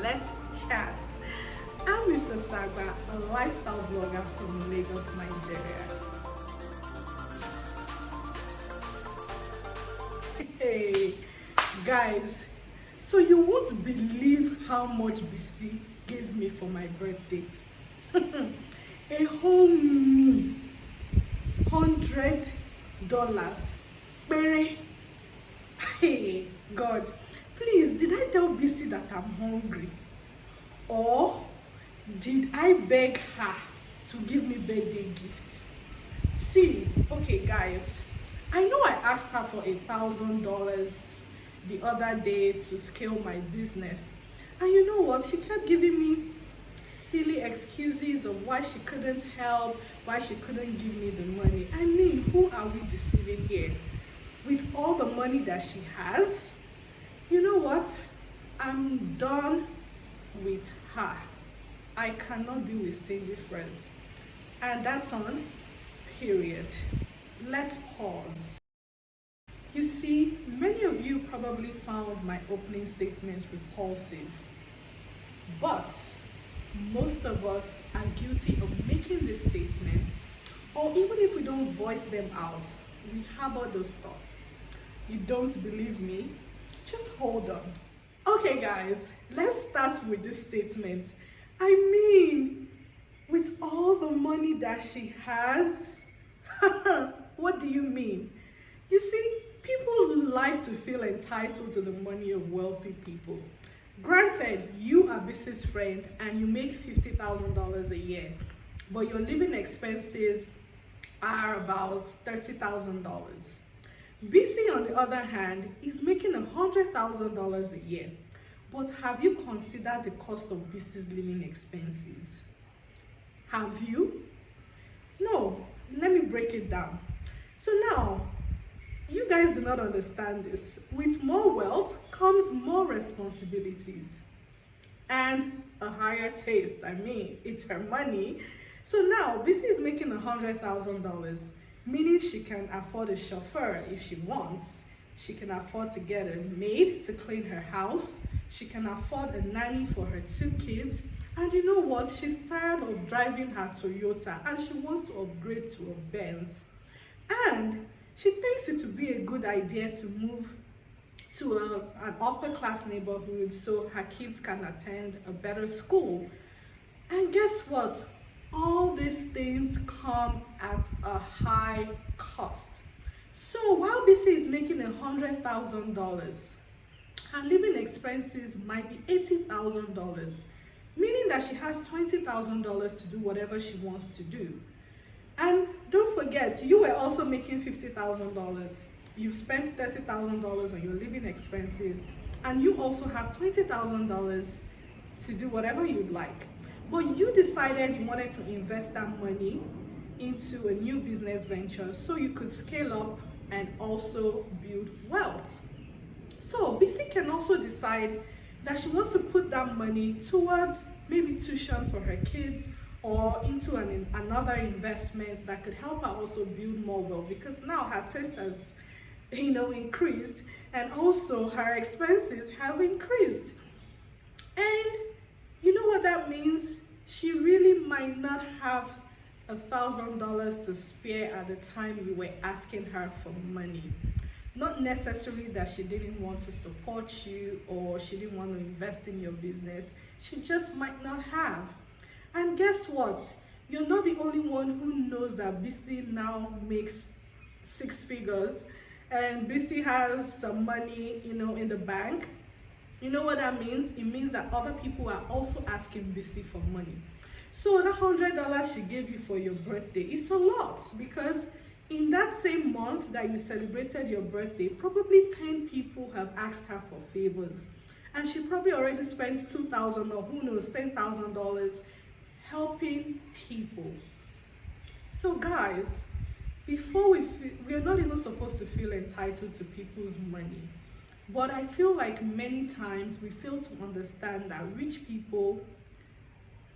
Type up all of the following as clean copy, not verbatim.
let's chat. I'm Mr. Sagba, a lifestyle blogger from Lagos, Nigeria. Hey, guys, so you won't believe how much BC gave me for my birthday. A whole me, $100. Pere. Hey, God, please, did I tell BC that I'm hungry? Or did I beg her to give me birthday gifts? See, okay, guys, I know I asked her for $1,000 the other day to scale my business. And you know what? She kept giving me silly excuses of why she couldn't help, why she couldn't give me the money. I mean, who are we deceiving here? With all the money that she has, you know what? I'm done with her. I cannot deal with stingy friends. And that's on period. Let's pause. You see, many of you probably found my opening statements repulsive, but most of us are guilty of making these statements, or even if we don't voice them out, we harbor those thoughts. You don't believe me? Just hold on. Okay, guys, let's start with this statement. I mean, with all the money that she has, what do you mean? You see, people like to feel entitled to the money of wealthy people. Granted, you are Bisi's friend and you make $50,000 a year, but your living expenses are about $30,000. Bisi, on the other hand, is making $100,000 a year. But have you considered the cost of Bisi's living expenses? Have you? No, let me break it down. So now, you guys do not understand this. With more wealth comes more responsibilities and a higher taste. I mean, it's her money. So now, Bisi is making $100,000, meaning she can afford a chauffeur if she wants. She can afford to get a maid to clean her house. She can afford a nanny for her 2 kids. And you know what? She's tired of driving her Toyota and she wants to upgrade to a Benz. And she thinks it would be a good idea to move to an upper class neighborhood so her kids can attend a better school. And guess what? All these things come at a high cost. So while Bisi is making $100,000, her living expenses might be $80,000, meaning that she has $20,000 to do whatever she wants to do. And don't forget, you were also making $50,000. You've spent $30,000 on your living expenses, and you also have $20,000 to do whatever you'd like. But you decided you wanted to invest that money into a new business venture so you could scale up and also build wealth. So Bisi can also decide that she wants to put that money towards maybe tuition for her kids or into another investment that could help her also build more wealth, because now her taste has increased and also her expenses have increased. And you know what that means? She really might not have $1,000 to spare at the time you were asking her for money. Not necessarily that she didn't want to support you or she didn't want to invest in your business. She just might not have. And guess what? You're not the only one who knows that Bisi now makes 6 figures and Bisi has some money, in the bank. You know what that means? It means that other people are also asking Bisi for money. So that $100 she gave you for your birthday is a lot, because in that same month that you celebrated your birthday, probably 10 people have asked her for favors. And she probably already spent $2,000 or who knows, $10,000 helping people. So guys, before we're not even supposed to feel entitled to people's money. But I feel like many times we fail to understand that rich people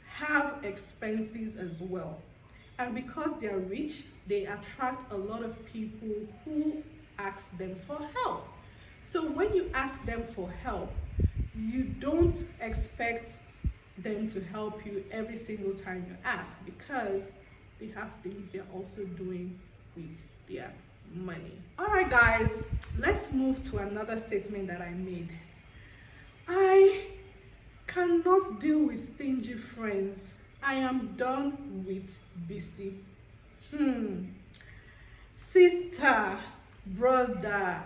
have expenses as well. And because they are rich, they attract a lot of people who ask them for help. So when you ask them for help, you don't expect them to help you every single time you ask, because they have things they're also doing with their money. All right, guys, let's move to another statement that I made. I cannot deal with stingy friends. I am done with busy. Sister, brother,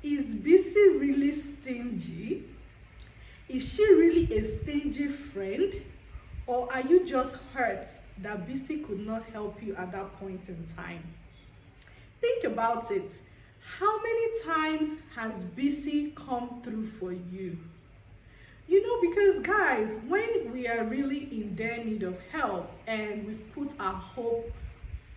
is busy really stingy? Is she really a stingy friend? Or are you just hurt that busy could not help you at that point in time? Think about it. How many times has busy come through for you? You know, because guys, when we are really in their need of help and we've put our hope,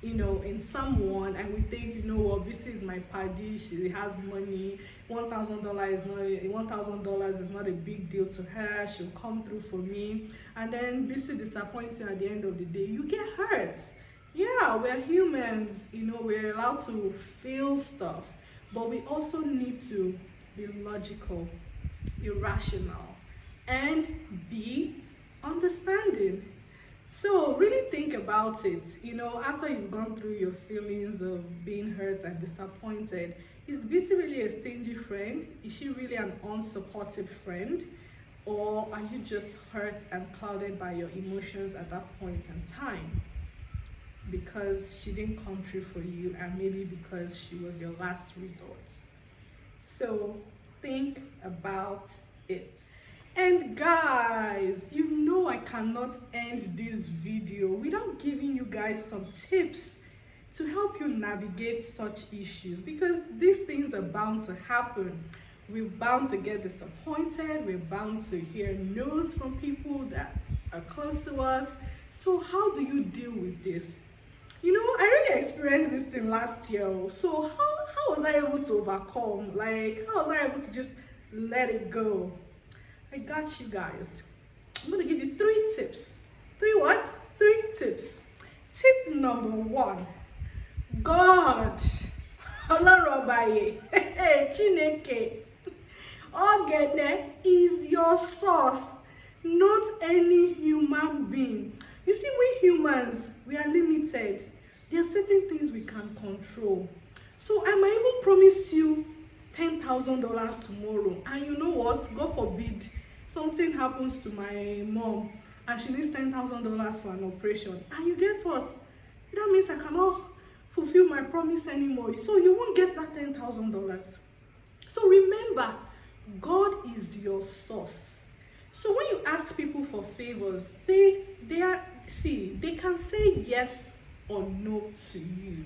in someone, and we think, what, this is my paddy, she has money, $1,000 is not a big deal to her, she'll come through for me, and then busy disappoints you at the end of the day, you get hurt. Yeah, we're humans, we're allowed to feel stuff, but we also need to be logical, irrational, and be understanding. So really think about it, after you've gone through your feelings of being hurt and disappointed. Is busy really a stingy friend? Is she really an unsupportive friend? Or are you just hurt and clouded by your emotions at that point in time? Because she didn't come true for you, and maybe because she was your last resort. So think about it. And guys, I cannot end this video without giving you guys some tips to help you navigate such issues, because these things are bound to happen. We're bound to get disappointed, we're bound to hear no's from people that are close to us. So how do you deal with this? I really experienced this thing last year. So how was I able to overcome? How was I able to just let it go? I got you guys. I'm going to give you 3 tips. 3 what? 3 tips. Tip number 1. God. Chineke. Ogene is your source, not any human being. You see, we humans, we are limited. There are certain things we can control. So I might even promise you $10,000 tomorrow, and you know what? God forbid something happens to my mom and she needs $10,000 for an operation, and you guess what? That means I cannot fulfill my promise anymore. So you won't get that $10,000. So remember, God is your source. So when you ask people for favors, they can say yes or no to you.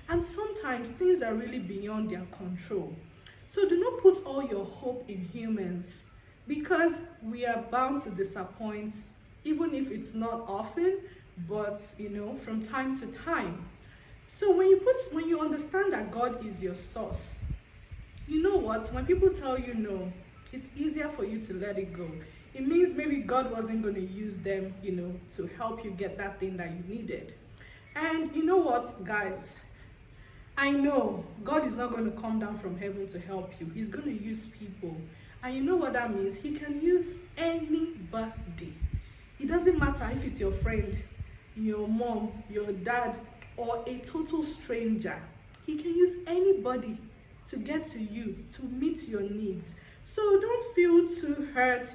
And sometimes things are really beyond their control. So do not put all your hope in humans, because we are bound to disappoint, even if it's not often, but from time to time. So when you understand that God is your source, you know what? When people tell you no, it's easier for you to let it go. It means maybe God wasn't going to use them, to help you get that thing that you needed. And you know what, guys? I know God is not going to come down from heaven to help you. He's going to use people. And you know what that means? He can use anybody. It doesn't matter if it's your friend, your mom, your dad, or a total stranger. He can use anybody to get to you, to meet your needs. So don't feel too hurt,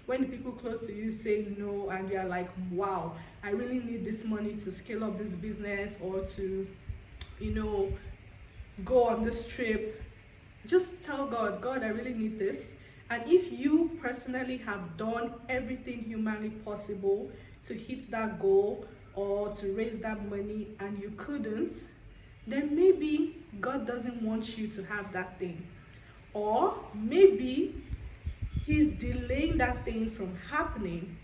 when the people close to you say no, and you're like, wow, I really need this money to scale up this business, or to, go on this trip. Just tell God, God, I really need this. And if you personally have done everything humanly possible to hit that goal or to raise that money and you couldn't, then maybe God doesn't want you to have that thing. Or maybe He's delaying that thing from happening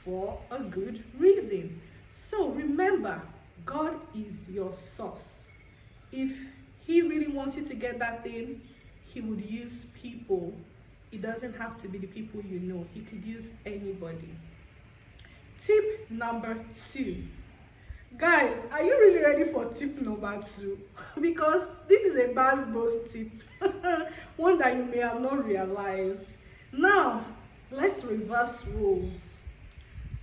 for a good reason. So remember, God is your source. If He really wants you to get that thing, He would use people. It doesn't have to be the people you know. He could use anybody. Tip number 2. Guys, are you really ready for tip number 2? Because this is a boss tip. One that you may have not realized. Now, let's reverse roles.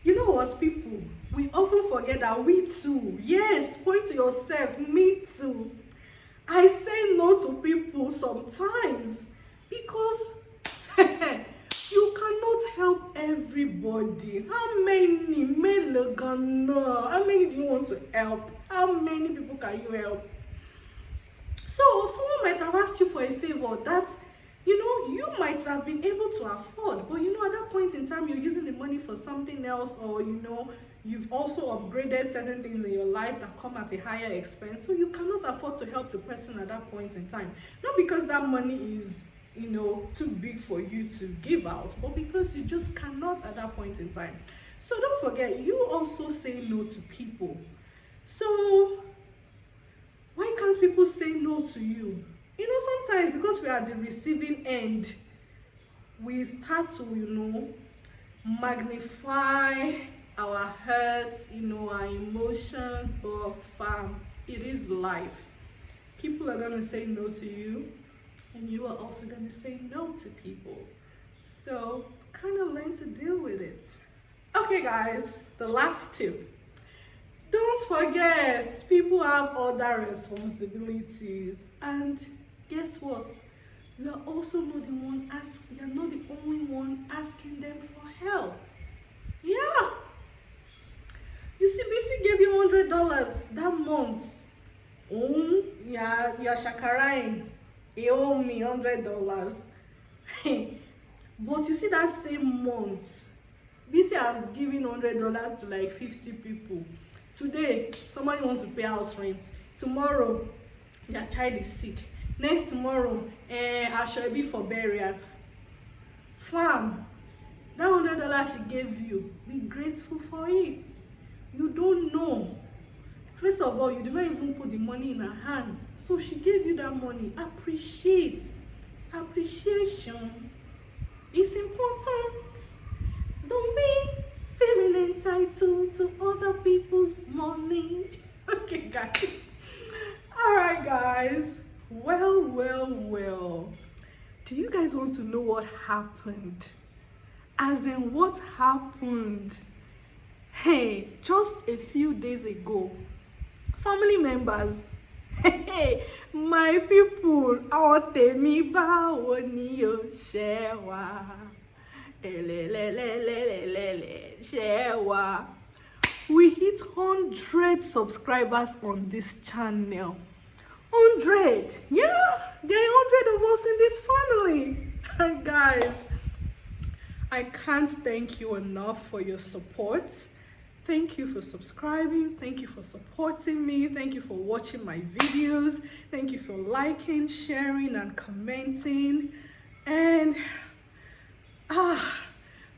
You know what, people? We often forget that we too, yes, point to yourself, me too. I say no to people sometimes because you cannot help everybody. How many? How many do you want to help? How many people can you help? So someone might have asked you for a favor that you might have been able to afford, but at that point in time you're using the money for something else, or you've also upgraded certain things in your life that come at a higher expense, so you cannot afford to help the person at that point in time. Not because that money is too big for you to give out, but because you just cannot at that point in time. So don't forget, you also say no to people. So why can't people say no to you? Sometimes because we are the receiving end, we start to magnify our hurts, our emotions. But fam, it is life. People are going to say no to you, and you are also going to say no to people. So kind of learn to deal with it. Okay guys, the last tip. Don't forget, people have other responsibilities, and guess what? You are also not the one you're not the only one asking them for help. Yeah. You see, BC gave you $100 that month. You're shakaraing. He owed me $100. But you see, that same month, BC has given $100 to like 50 people. Today, somebody wants to pay house rent. Tomorrow, their child is sick. Next tomorrow, I shall be for burial. Fam, that $100 she gave you, be grateful for it. You don't know. First of all, you did not even put the money in her hand. So she gave you that money. Appreciate. Appreciation is important. Don't be feeling entitled to other people's money. Okay, guys. All right, guys. Well. Do you guys want to know what happened? As in, what happened? Hey, just a few days ago, family members, hey, my people, Temi báwo ni o ṣe wà? Ṣe wà. We hit 100 subscribers on this channel. 100, yeah, there are 100 of us in this family. And guys, I can't thank you enough for your support. Thank you for subscribing. Thank you for supporting me. Thank you for watching my videos. Thank you for liking, sharing, and commenting. And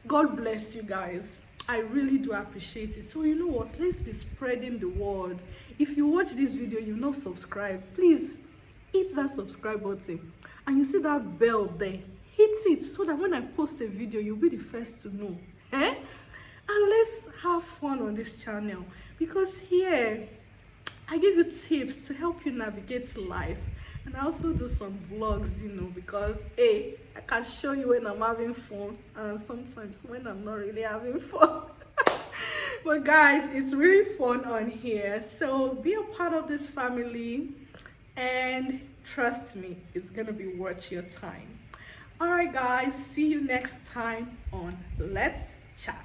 God bless you guys. I really do appreciate it. So you know what? Let's be spreading the word. If you watch this video, you've not subscribed, please hit that subscribe button. And you see that bell there, hit it so that when I post a video, you'll be the first to know. And let's have fun on this channel, because here I give you tips to help you navigate life. And I also do some vlogs, because I can show you when I'm having fun and sometimes when I'm not really having fun. But guys, it's really fun on here. So be a part of this family, and trust me, it's gonna be worth your time. All right guys, see you next time on Let's Chat.